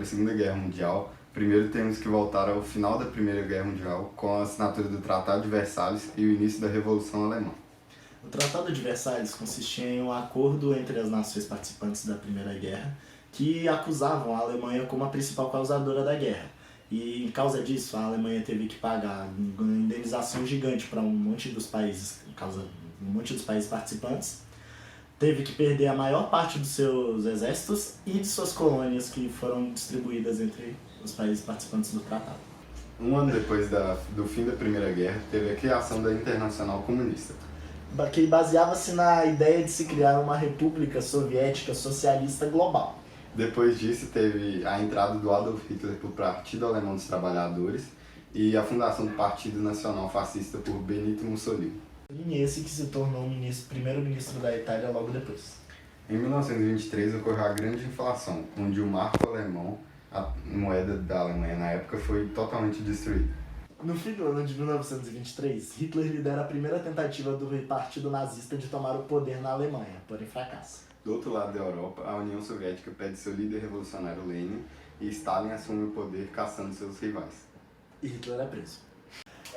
sobre a Segunda Guerra Mundial, primeiro temos que voltar ao final da Primeira Guerra Mundial, com a assinatura do Tratado de Versalhes e o início da Revolução Alemã. O Tratado de Versalhes consistia em um acordo entre as nações participantes da Primeira Guerra que acusavam a Alemanha como a principal causadora da guerra. E, em causa disso, a Alemanha teve que pagar uma indenização gigante para um monte dos países participantes, teve que perder a maior parte dos seus exércitos e de suas colônias que foram distribuídas entre os países participantes do tratado. Um ano depois do fim da Primeira Guerra, teve a criação da Internacional Comunista, que baseava-se na ideia de se criar uma república soviética socialista global. Depois disso, teve a entrada do Adolf Hitler para o Partido Alemão dos Trabalhadores e a fundação do Partido Nacional Fascista por Benito Mussolini. E esse que se tornou o primeiro-ministro da Itália logo depois. Em 1923 ocorreu a grande inflação, onde o marco alemão, a moeda da Alemanha na época, foi totalmente destruído. No fim do ano de 1923, Hitler lidera a primeira tentativa do partido nazista de tomar o poder na Alemanha, porém fracassa. Do outro lado da Europa, a União Soviética pede seu líder revolucionário Lenin e Stalin assume o poder caçando seus rivais. E Hitler é preso.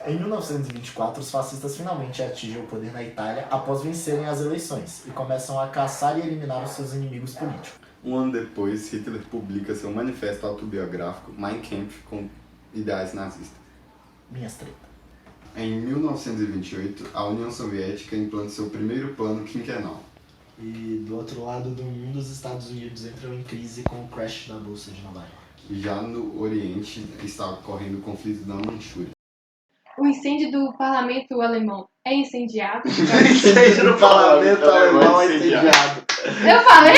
Em 1924, os fascistas finalmente atingem o poder na Itália após vencerem as eleições e começam a caçar e eliminar os seus inimigos políticos. Um ano depois, Hitler publica seu manifesto autobiográfico Mein Kampf com ideais nazistas. Minhas tretas. Em 1928, a União Soviética implanta seu primeiro plano quinquenal. E do outro lado do mundo, os Estados Unidos entram em crise com o crash da Bolsa de Nova York. Já no Oriente, está ocorrendo o conflito da Manchúria. O incêndio do parlamento alemão é incendiado? O incêndio no parlamento alemão é incendiado. Eu falei?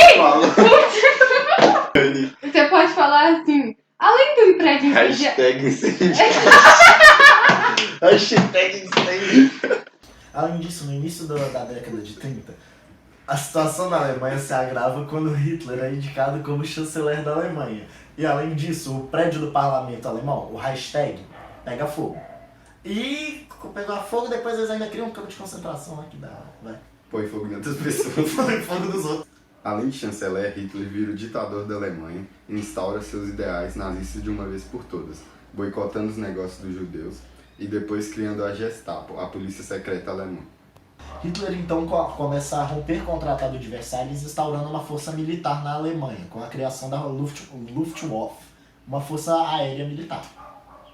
Você pode falar assim, além do prédio incendiado... Hashtag incendiado. Hashtag incêndio. Além disso, no início da década de 30, a situação na Alemanha se agrava quando Hitler é indicado como chanceler da Alemanha. E além disso, o prédio do parlamento alemão, o Reichstag, pega fogo. E pegou fogo, depois eles ainda criam um campo de concentração lá que dá, vai. Põe fogo em outras pessoas. Põe fogo dos outros. Além de chanceler, Hitler vira o ditador da Alemanha e instaura seus ideais nazistas de uma vez por todas, boicotando os negócios dos judeus e depois criando a Gestapo, a polícia secreta alemã. Hitler então começa a romper com o Tratado de Versalhes, instaurando uma força militar na Alemanha, com a criação da Luftwaffe, uma força aérea militar.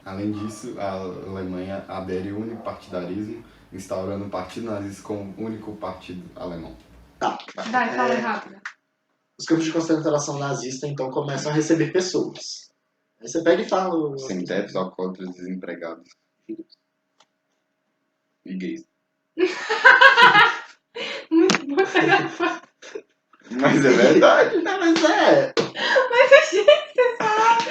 Além disso, a Alemanha adere ao unipartidarismo, instaurando o Partido Nazista como único partido alemão. Tá. Vai, fala rápido. Os campos de concentração nazista então começam a receber pessoas. Aí você pega e fala... Sem tetos, alcoólatras, desempregados e gays. Muito bom essa garrafa. Mas é verdade. Não, mas é... Mas eu achei que você falava.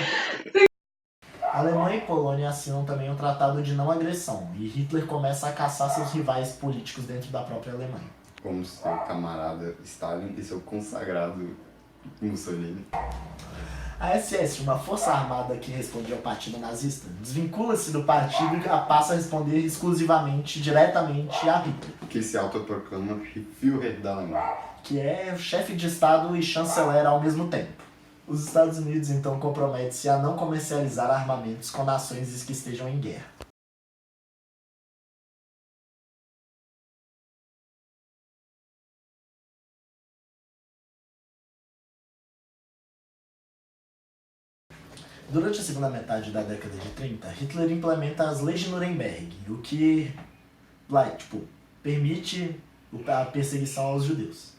Alemanha e Polônia assinam também um tratado de não agressão, e Hitler começa a caçar seus rivais políticos dentro da própria Alemanha. Como seu camarada Stalin e seu consagrado Mussolini. A SS, uma força armada que respondia ao partido nazista, desvincula-se do partido e passa a responder exclusivamente, diretamente a Hitler, Que se autoproclama Führer da Alemanha. que é chefe de Estado e chanceler ao mesmo tempo. Os Estados Unidos então comprometem-se a não comercializar armamentos com nações que estejam em guerra. Durante a segunda metade da década de 30, Hitler implementa as leis de Nuremberg, o que permite a perseguição aos judeus.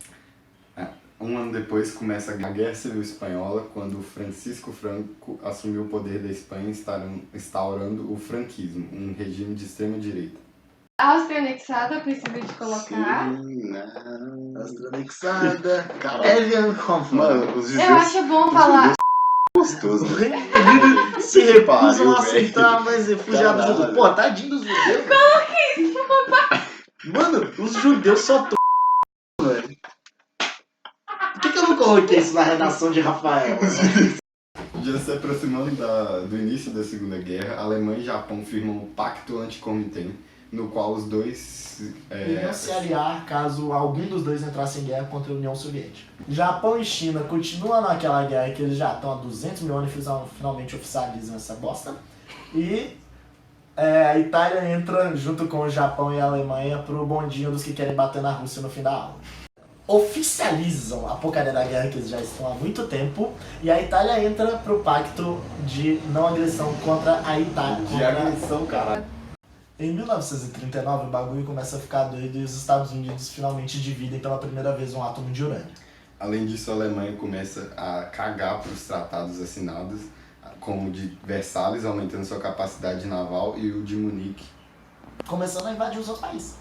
Um ano depois começa a Guerra Civil Espanhola, quando Francisco Franco assumiu o poder da Espanha, instaurando o franquismo, um regime de extrema-direita. A Áustria anexada precisa de colocar. Não. Áustria anexada, Cara, Evian Conflict. mano, os Eu acho bom falar. gostosos. Se recusam a Pariu, aceitar velho. mais refugiados Caralho. judeus. Pô, tadinho dos judeus. Como que isso? Mano, os judeus só velho. Por que eu não coloquei isso na redação de Rafael? Já se aproximando do início da Segunda Guerra, a Alemanha e Japão firmam o Pacto Anticomitê, no qual os dois iriam se aliar caso algum dos dois entrasse em guerra contra a União Soviética. Japão e China continuam naquela guerra que eles já estão há 200 mil anos e finalmente oficializam essa bosta. E a Itália entra junto com o Japão e a Alemanha pro bondinho dos que querem bater na Rússia no fim da aula. Oficializam a porcaria da guerra que eles já estão há muito tempo e a Itália entra pro pacto de não agressão contra a Itália. De agressão, caralho. Em 1939 o bagulho começa a ficar doido e os Estados Unidos finalmente dividem pela primeira vez um átomo de urânio. Além disso, a Alemanha começa a cagar para os tratados assinados, como o de Versalhes, aumentando sua capacidade naval, e o de Munique. Começando a invadir os outros países.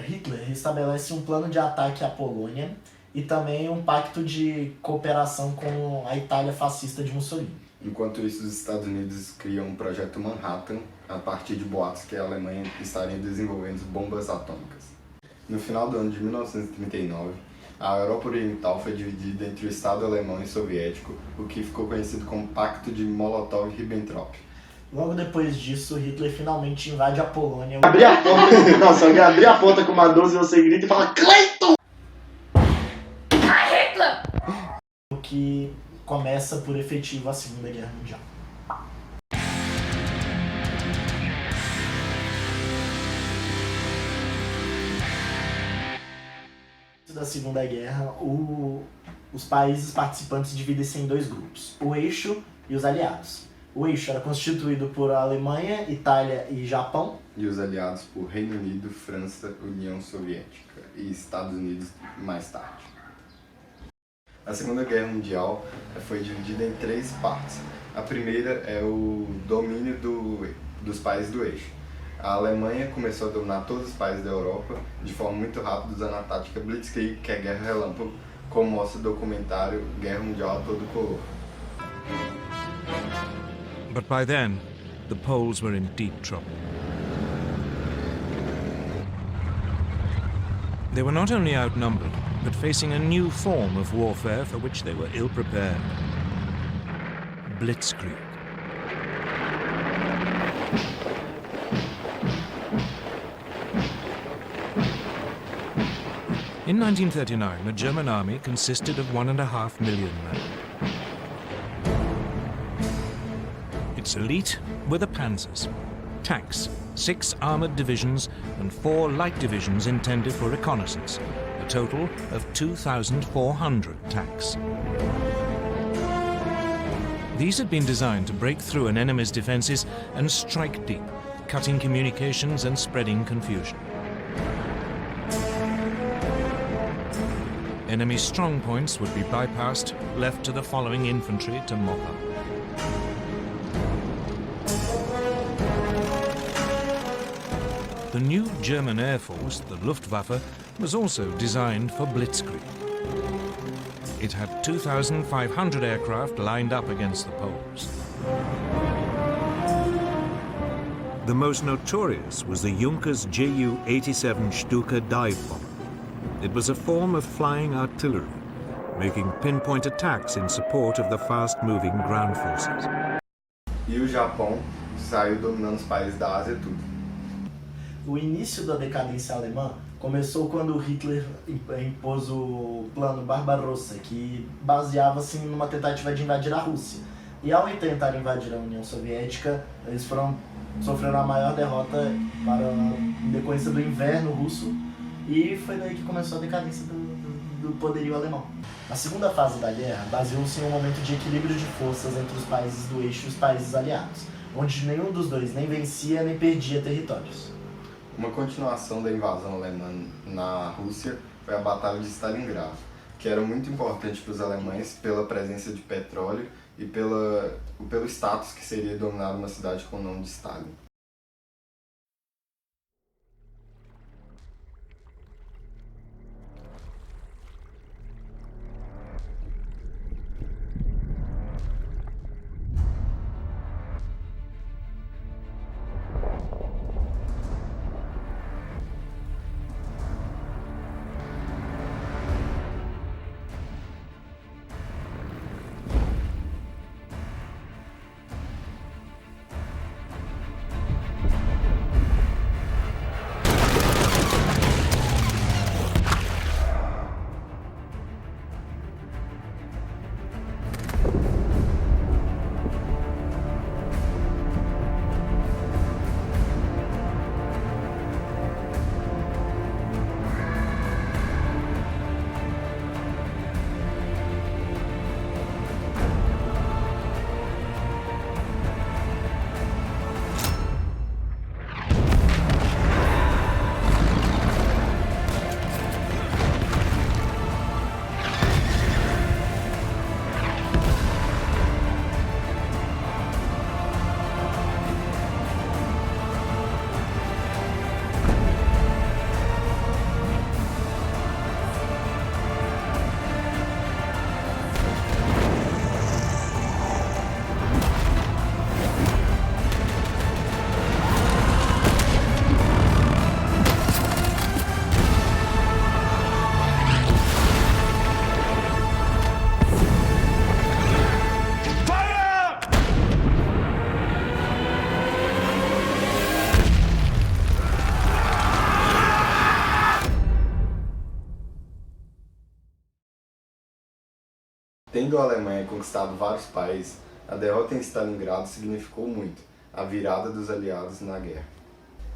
Hitler estabelece um plano de ataque à Polônia e também um pacto de cooperação com a Itália fascista de Mussolini. Enquanto isso, os Estados Unidos criam um projeto Manhattan a partir de boatos que a Alemanha estaria desenvolvendo bombas atômicas. No final do ano de 1939, a Europa Oriental foi dividida entre o Estado alemão e soviético, o que ficou conhecido como Pacto de Molotov-Ribbentrop. Logo depois disso, Hitler finalmente invade a Polônia. Abrir a porta, não, se alguém abrir a porta com uma 12 você grita e fala Cleiton! O que começa por efetivo a Segunda Guerra Mundial. Da Segunda Guerra, os países participantes dividem-se em dois grupos, o Eixo e os Aliados. O Eixo era constituído por Alemanha, Itália e Japão. E os aliados por Reino Unido, França, União Soviética e Estados Unidos mais tarde. A Segunda Guerra Mundial foi dividida em três partes. A primeira é o domínio dos países do Eixo. A Alemanha começou a dominar todos os países da Europa de forma muito rápida, usando a tática Blitzkrieg, que é guerra relâmpago, como mostra o documentário Guerra Mundial a Todo Color. But by then, the Poles were in deep trouble. They were not only outnumbered, but facing a new form of warfare for which they were ill-prepared. Blitzkrieg. In 1939, the German army consisted of 1.5 million men. Its elite were the panzers, tanks, 6 armored divisions and 4 light divisions intended for reconnaissance, a total of 2,400 tanks. These had been designed to break through an enemy's defenses and strike deep, cutting communications and spreading confusion. Enemy strong points would be bypassed, left to the following infantry to mop up. The new German Air Force, the Luftwaffe, was also designed for Blitzkrieg. It had 2,500 aircraft lined up against the Poles. The most notorious was the Junkers Ju-87 Stuka dive bomber. It was a form of flying artillery, making pinpoint attacks in support of the fast-moving ground forces. E o Japão saiu dominando os países da Ásia tudo. O início da decadência alemã começou quando Hitler impôs o plano Barbarossa, que baseava-se numa tentativa de invadir a Rússia. E ao tentar invadir a União Soviética, eles sofreram a maior derrota em decorrência do inverno russo, e foi daí que começou a decadência do poderio alemão. A segunda fase da guerra baseou-se em um momento de equilíbrio de forças entre os países do eixo e os países aliados, onde nenhum dos dois nem vencia nem perdia territórios. Uma continuação da invasão alemã na Rússia foi a Batalha de Stalingrado, que era muito importante para os alemães pela presença de petróleo e pelo status que seria dominar uma cidade com o nome de Stalin. Tendo a Alemanha conquistado vários países, a derrota em Stalingrado significou muito a virada dos aliados na guerra.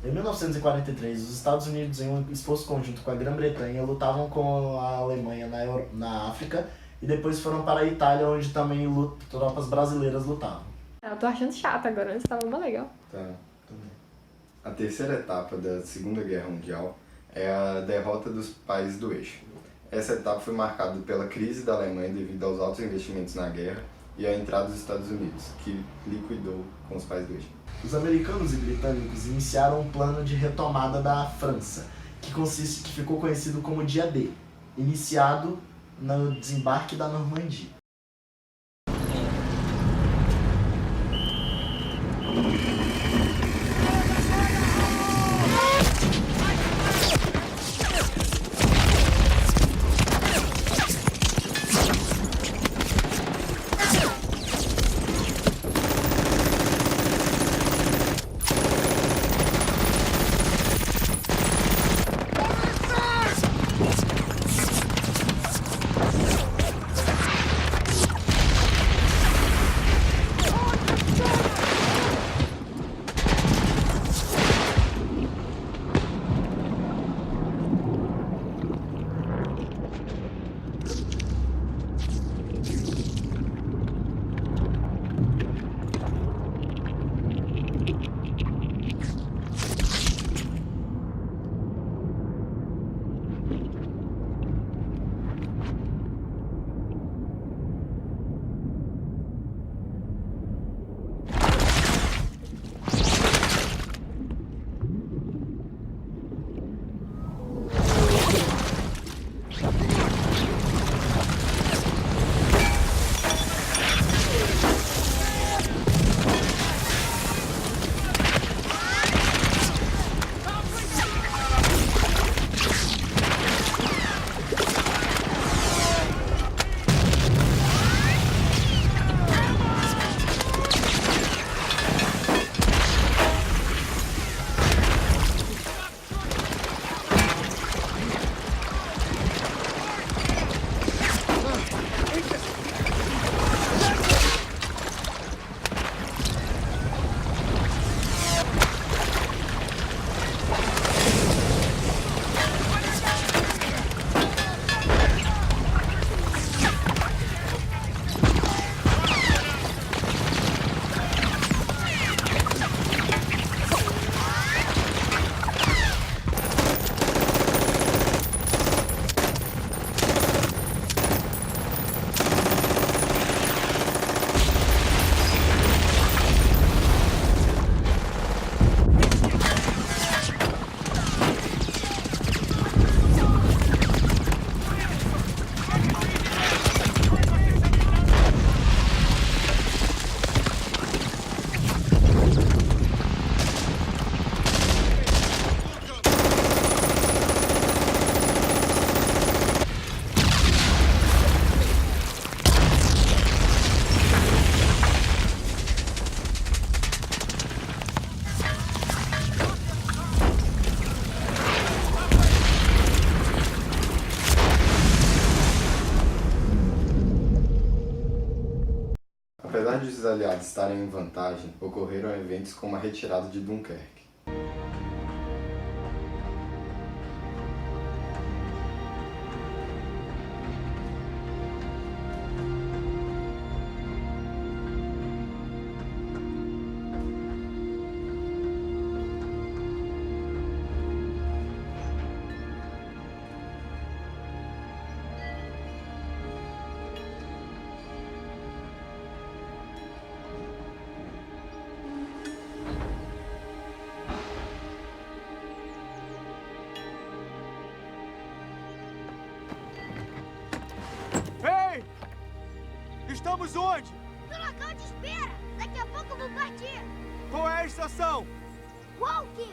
Em 1943, os Estados Unidos, em um esforço conjunto com a Grã-Bretanha, lutavam com a Alemanha na África e depois foram para a Itália, onde também tropas brasileiras lutavam. Eu tô achando chato agora, antes tava muito legal. Tá. A terceira etapa da Segunda Guerra Mundial é a derrota dos países do eixo. Essa etapa foi marcada pela crise da Alemanha devido aos altos investimentos na guerra e a entrada dos Estados Unidos, que liquidou com os países do eixo. Os americanos e britânicos iniciaram um plano de retomada da França, que ficou conhecido como Dia D, iniciado no desembarque da Normandia. Apesar de os aliados estarem em vantagem, ocorreram eventos como a retirada de Dunkerque. Ei! Estamos onde? No local de espera! Daqui a pouco eu vou partir! Qual é a estação? Walking!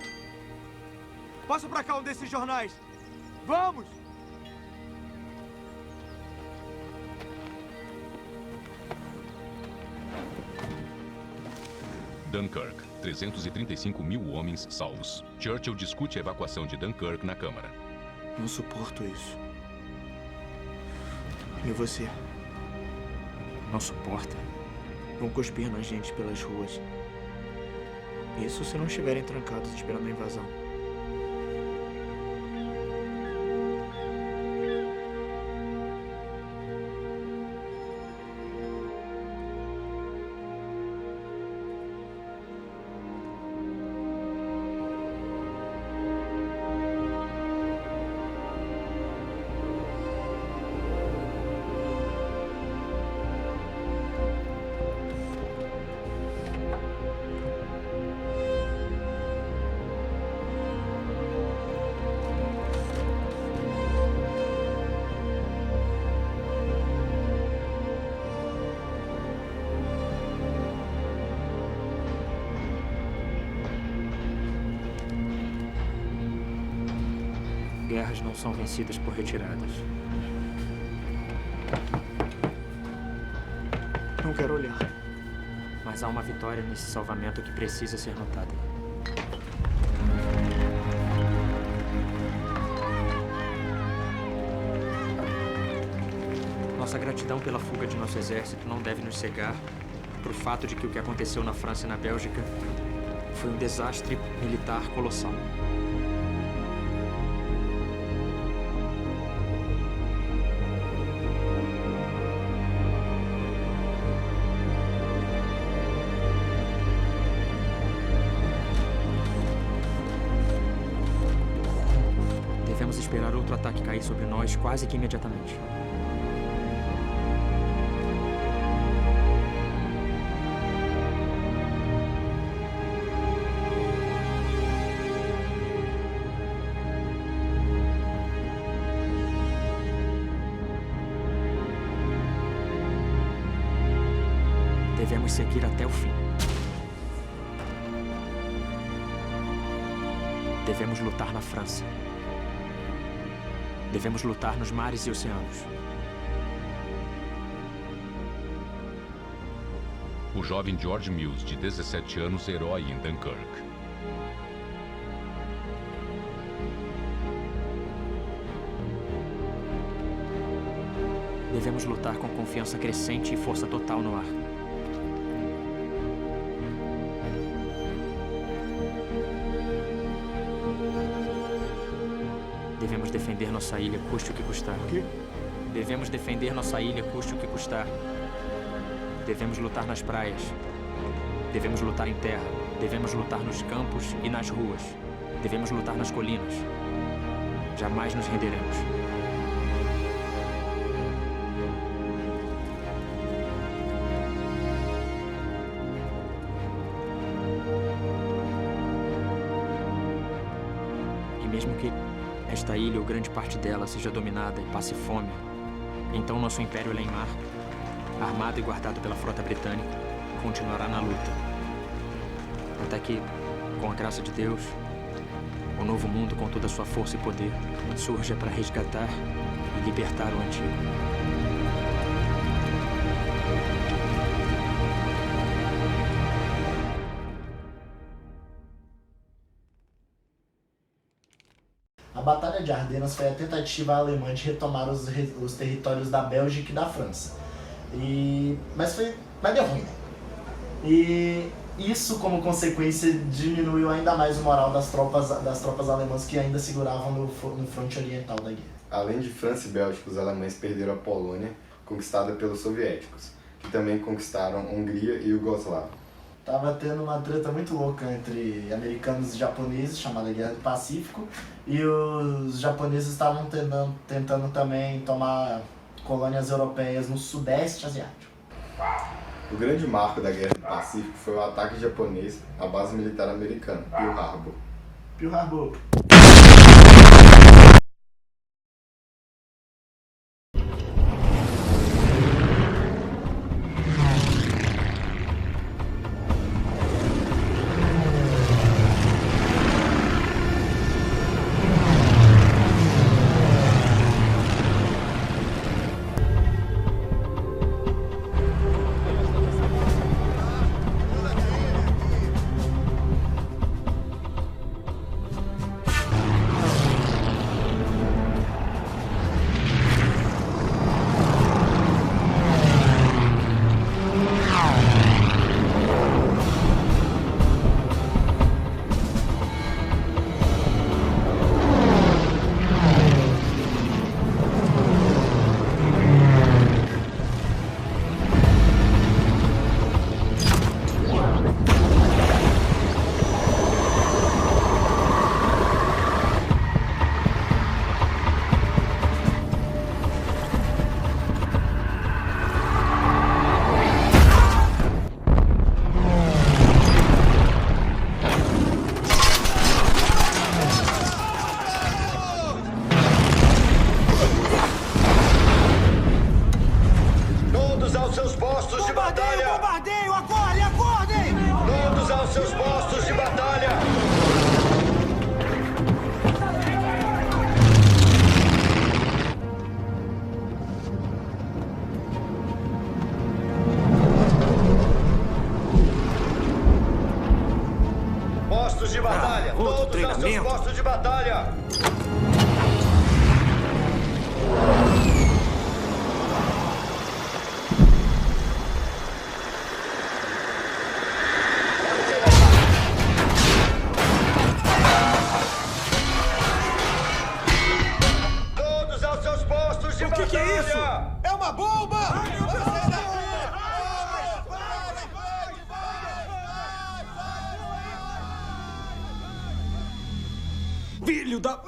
Passa pra cá um desses jornais. Vamos! Dunkirk. 335 mil homens salvos. Churchill discute a evacuação de Dunkirk na Câmara. Não suporto isso. E você? não suporta, vão cuspir na gente pelas ruas. Isso se não estiverem trancados esperando a invasão. Guerras não são vencidas por retiradas. Não quero olhar. Mas há uma vitória nesse salvamento que precisa ser notada. Nossa gratidão pela fuga de nosso exército não deve nos cegar para o fato de que o que aconteceu na França e na Bélgica foi um desastre militar colossal. Devemos esperar outro ataque cair sobre nós quase que imediatamente. Devemos seguir até o fim. Devemos lutar na França. Devemos lutar nos mares e oceanos. O jovem George Mills, de 17 anos, herói em Dunkirk. Devemos lutar com confiança crescente e força total no ar. Devemos defender nossa ilha, custe o que custar. O quê? Devemos defender nossa ilha, custe o que custar. Devemos lutar nas praias. Devemos lutar em terra. Devemos lutar nos campos e nas ruas. Devemos lutar nas colinas. Jamais nos renderemos. E mesmo que esta ilha ou grande parte dela seja dominada e passe fome, então nosso império além mar, armado e guardado pela frota britânica, continuará na luta. Até que, com a graça de Deus, o novo mundo, com toda a sua força e poder, surja para resgatar e libertar o antigo. A Batalha de Ardenas foi a tentativa alemã de retomar os territórios da Bélgica e da França. Mas deu ruim. E isso, como consequência, diminuiu ainda mais o moral das tropas alemãs que ainda seguravam no fronte oriental da guerra. Além de França e Bélgica, os alemães perderam a Polônia, conquistada pelos soviéticos, que também conquistaram Hungria e Iugoslávia. Tava tendo uma treta muito louca entre americanos e japoneses, chamada Guerra do Pacífico, e os japoneses estavam tentando também tomar colônias europeias no Sudeste Asiático. O grande marco da Guerra do Pacífico foi o ataque japonês à base militar americana, Pearl Harbor. Pearl Harbor. aos seus postos de batalha! Bombardeio! Acordem! Acordem! Todos aos seus postos de batalha! Postos de batalha! Todos aos seus postos de batalha! Todos aos seus postos de batalha! O que é isso? É uma bomba! Filho da...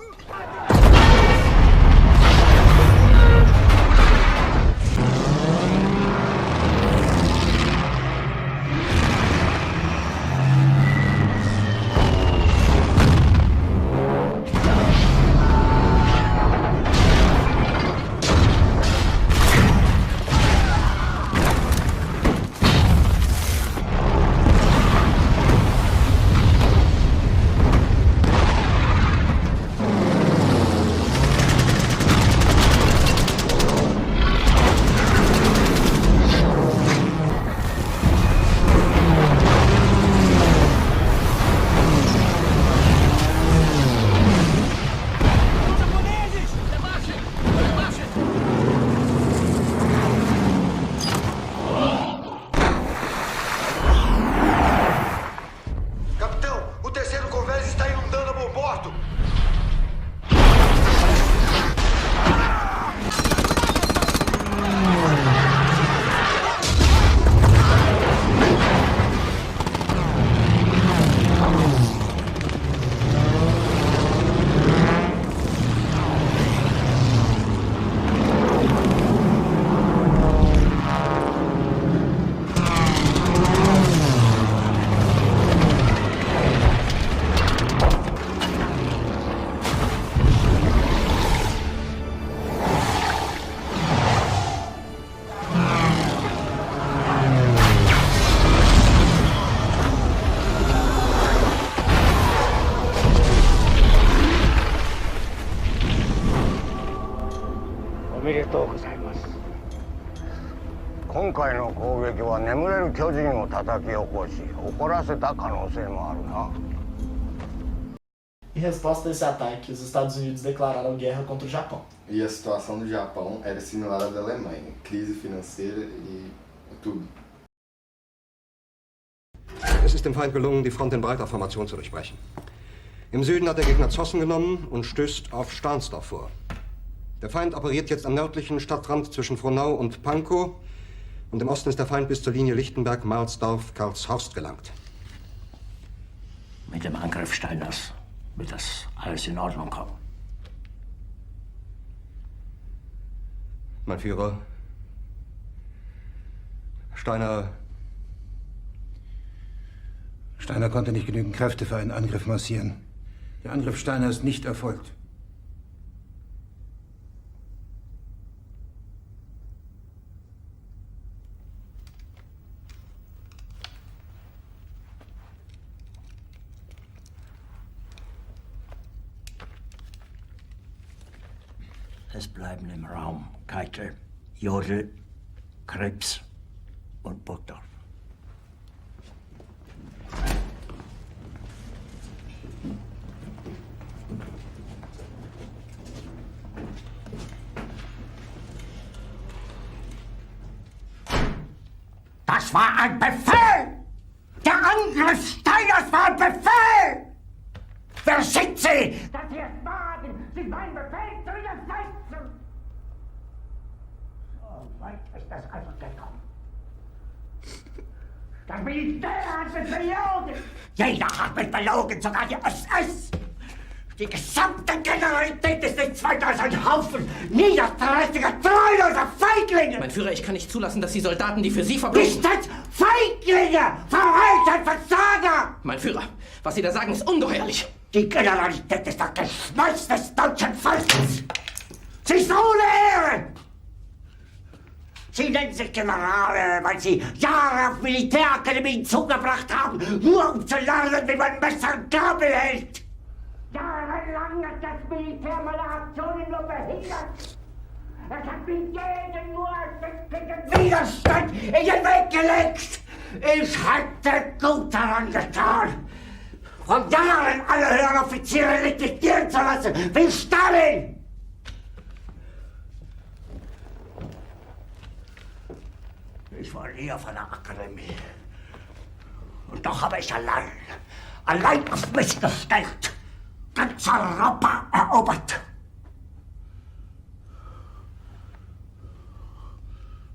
Em resposta a esse ataque, os Estados Unidos declararam guerra contra o Japão. E a situação do Japão era similar à da Alemanha, crise financeira e tudo. Es ist dem Feind gelungen, die Front in breiter Formation zu durchbrechen. Im Süden hat der Gegner Zossen genommen und stößt auf Stahnsdorf vor. Der Feind operiert jetzt am nördlichen Stadtrand zwischen Frohnau und Pankow und im Osten ist der Feind bis zur Linie Lichtenberg-Marsdorf-Karlshorst gelangt. Mit dem Angriff Steiners wird das alles in Ordnung kommen. Mein Führer, Steiner konnte nicht genügend Kräfte für einen Angriff massieren. Der Angriff Steiner ist nicht erfolgt. Es bleiben im Raum Keitel, Jodl, Krebs und Burgdorf. Das war ein Befehl! Der Angriff Steiners war ein Befehl! Wer sind Sie? Dass Sie es wagen, sich meinen Befehl zu widersetzen! So weit ist das also gekommen. Das Militär hat mich belogen! Jeder hat mich belogen, sogar die SS! Die gesamte Generalität ist nichts weiter als ein Haufen niederträchtiger, treuloser Feiglinge! Mein Führer, ich kann nicht zulassen, dass die Soldaten, die für Sie verbringen... Nicht als Feiglinge! Verreiter, Versager! Mein Führer, was Sie da sagen, ist ungeheuerlich. Die Generalität ist das Geschmeiß des deutschen Volkes! Sie ist ohne Ehre! Sie nennen sich Generale, weil sie Jahre auf Militärakademien zugebracht haben, nur um zu lernen, wie man Messer und Gabel hält. Jahrelang hat das Militär meine Aktionen nur behindert. Es hat mir jeden nur ersichtlichen Widerstand in den Weg gelegt. Ich hätte gut daran getan, von Jahren alle höheren Offiziere liquidieren zu lassen, wie Stalin. Ich war nie auf einer Akademie. Und doch habe ich allein auf mich gestellt, ganz Europa erobert.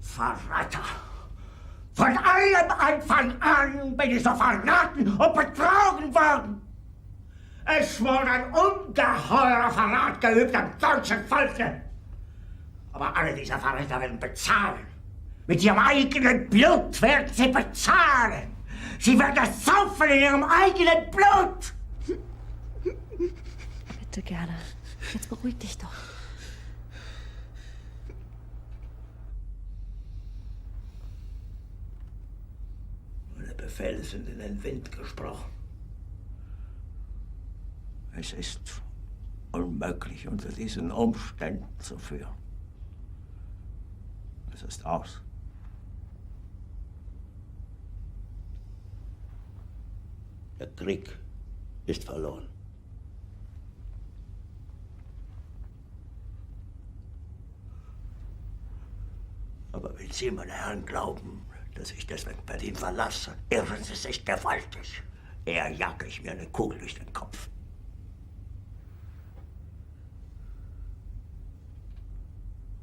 Verräter! Von allem Anfang an bin ich so verraten und betrogen worden. Es wurde ein ungeheurer Verrat geübt am deutschen Volke. Aber alle diese Verräter werden bezahlen. Mit ihrem eigenen Blut werden sie bezahlen. Sie werden es saufen in ihrem eigenen Blut. Bitte, Gerda. Jetzt beruhig dich doch. Meine Befehle sind in den Wind gesprochen. Es ist unmöglich, unter diesen Umständen zu führen. Es ist aus. Der Krieg ist verloren. Aber wenn Sie, meine Herren, glauben, dass ich deswegen Berlin verlasse, irren Sie sich gewaltig. Eher jage ich mir eine Kugel durch den Kopf.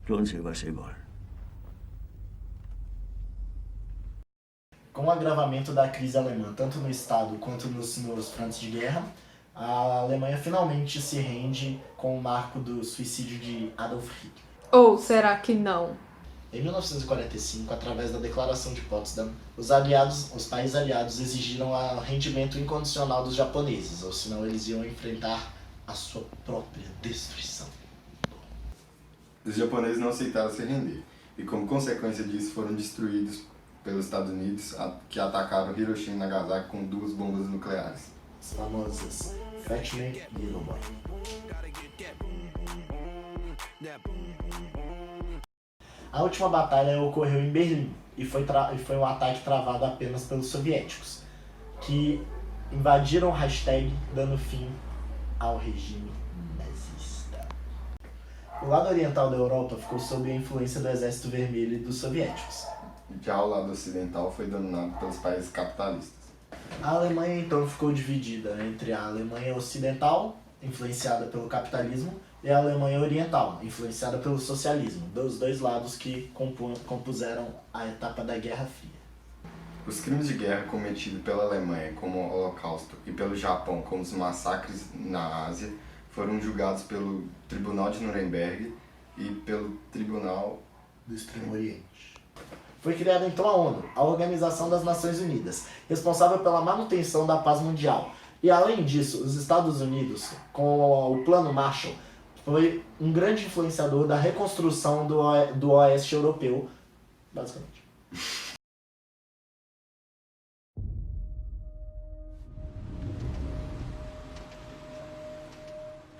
Tun Sie, was Sie wollen. Com o agravamento da crise alemã, tanto no Estado quanto nos frontes de guerra, a Alemanha finalmente se rende com o marco do suicídio de Adolf Hitler. Ou será que não? Em 1945, através da Declaração de Potsdam, os países aliados exigiram o rendimento incondicional dos japoneses, ou senão eles iam enfrentar a sua própria destruição. Os japoneses não aceitaram se render, e como consequência disso foram destruídos pelos Estados Unidos, que atacaram Hiroshima e Nagasaki com 2 bombas nucleares. As famosas Fat Man e Little Boy. A última batalha ocorreu em Berlim e foi um ataque travado apenas pelos soviéticos, que invadiram o Reichstag, dando fim ao regime nazista. O lado oriental da Europa ficou sob a influência do Exército Vermelho e dos soviéticos. Já o lado ocidental foi dominado pelos países capitalistas. A Alemanha então ficou dividida entre a Alemanha ocidental, influenciada pelo capitalismo, e a Alemanha oriental, influenciada pelo socialismo, dos dois lados que compuseram a etapa da Guerra Fria. Os crimes de guerra cometidos pela Alemanha, como o Holocausto, e pelo Japão, como os massacres na Ásia, foram julgados pelo Tribunal de Nuremberg e pelo Tribunal do Extremo Oriente. Foi criada então a ONU, a Organização das Nações Unidas, responsável pela manutenção da paz mundial. E além disso, os Estados Unidos, com o Plano Marshall, foi um grande influenciador da reconstrução do Oeste Europeu, basicamente.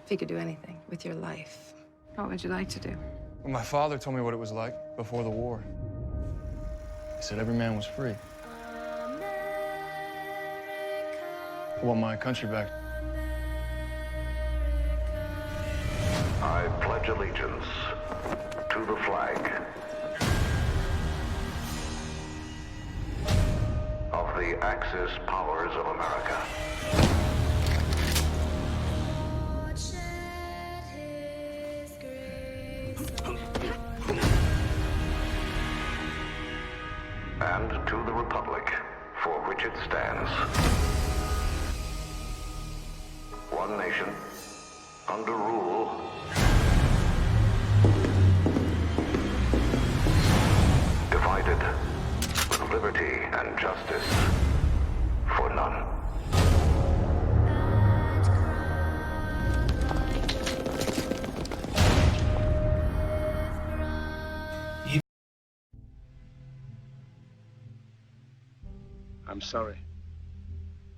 If you could do anything with your life, what would you like to do? Well, my father told me what it was like before the war. He said every man was free. I want my country back. I pledge allegiance to the flag of the Axis powers of America. And to the republic for which it stands. One nation, under rule, divided, with liberty and justice for none. I'm sorry.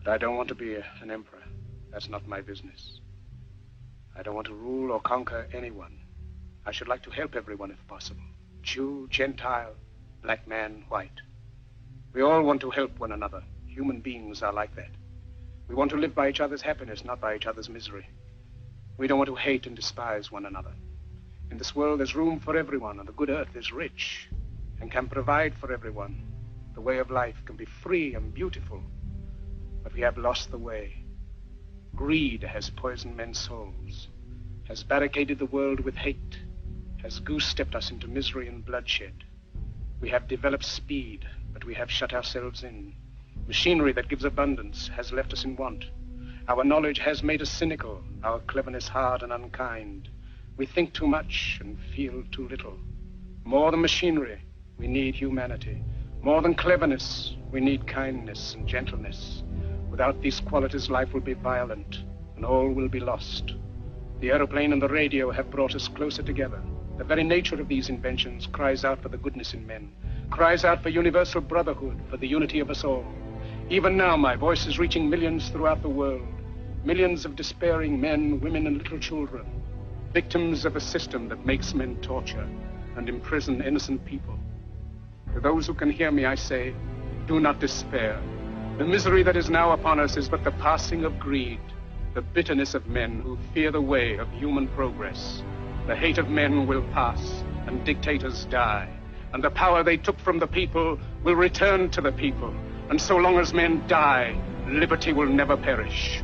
But I don't want to be an emperor. That's not my business. I don't want to rule or conquer anyone. I should like to help everyone if possible. Jew, Gentile, black man, white. We all want to help one another. Human beings are like that. We want to live by each other's happiness, not by each other's misery. We don't want to hate and despise one another. In this world, there's room for everyone, and the good earth is rich and can provide for everyone. The way of life can be free and beautiful, but we have lost the way. Greed has poisoned men's souls, has barricaded the world with hate, has goose-stepped us into misery and bloodshed. We have developed speed, but we have shut ourselves in. Machinery that gives abundance has left us in want. Our knowledge has made us cynical, our cleverness hard and unkind. We think too much and feel too little. More than machinery, we need humanity. More than cleverness, we need kindness and gentleness. Without these qualities, life will be violent, and all will be lost. The aeroplane and the radio have brought us closer together. The very nature of these inventions cries out for the goodness in men, cries out for universal brotherhood, for the unity of us all. Even now, my voice is reaching millions throughout the world, millions of despairing men, women, and little children, victims of a system that makes men torture and imprison innocent people. To those who can hear me, I say, do not despair. The misery that is now upon us is but the passing of greed, the bitterness of men who fear the way of human progress. The hate of men will pass, and dictators die, and the power they took from the people will return to the people. And so long as men die, liberty will never perish.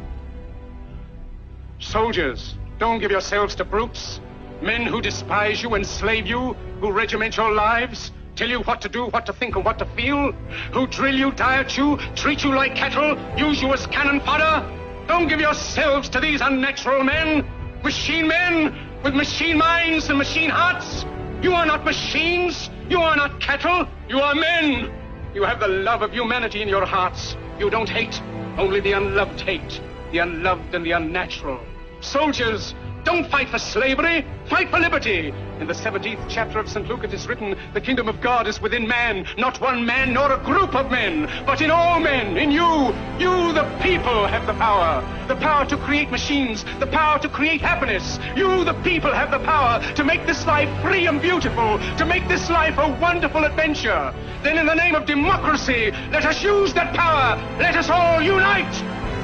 Soldiers, don't give yourselves to brutes, men who despise you, enslave you, who regiment your lives, tell you what to do, what to think, and what to feel, who drill you, diet you, treat you like cattle, use you as cannon fodder. Don't give yourselves to these unnatural men, machine men with machine minds and machine hearts. You are not machines, you are not cattle, you are men. You have the love of humanity in your hearts. You don't hate, only the unloved hate, the unloved and the unnatural. Soldiers, don't fight for slavery, fight for liberty. In the 17th chapter of St. Luke it is written, the kingdom of God is within man, not one man nor a group of men, but in all men, in you. You, the people, have the power to create machines, the power to create happiness. You, the people, have the power to make this life free and beautiful, to make this life a wonderful adventure. Then in the name of democracy, let us use that power. Let us all unite.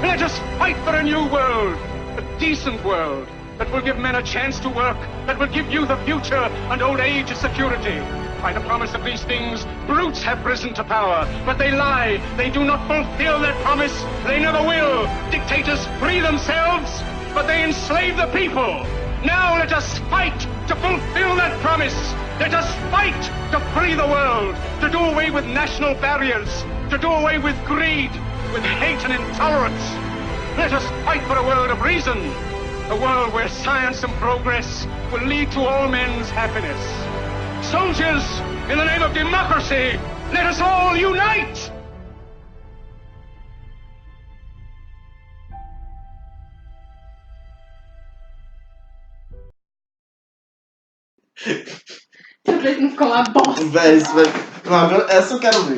Let us fight for a new world, a decent world, that will give men a chance to work, that will give youth a future and old age a security. By the promise of these things, brutes have risen to power, but they lie. They do not fulfill that promise. They never will. Dictators free themselves, but they enslave the people. Now let us fight to fulfill that promise. Let us fight to free the world, to do away with national barriers, to do away with greed, with hate and intolerance. Let us fight for a world of reason, a world where science and progress will lead to all men's happiness. Soldiers, in the name of democracy, let us all unite! Não ficou uma bosta. Véi, isso vai... Não, essa eu quero ver.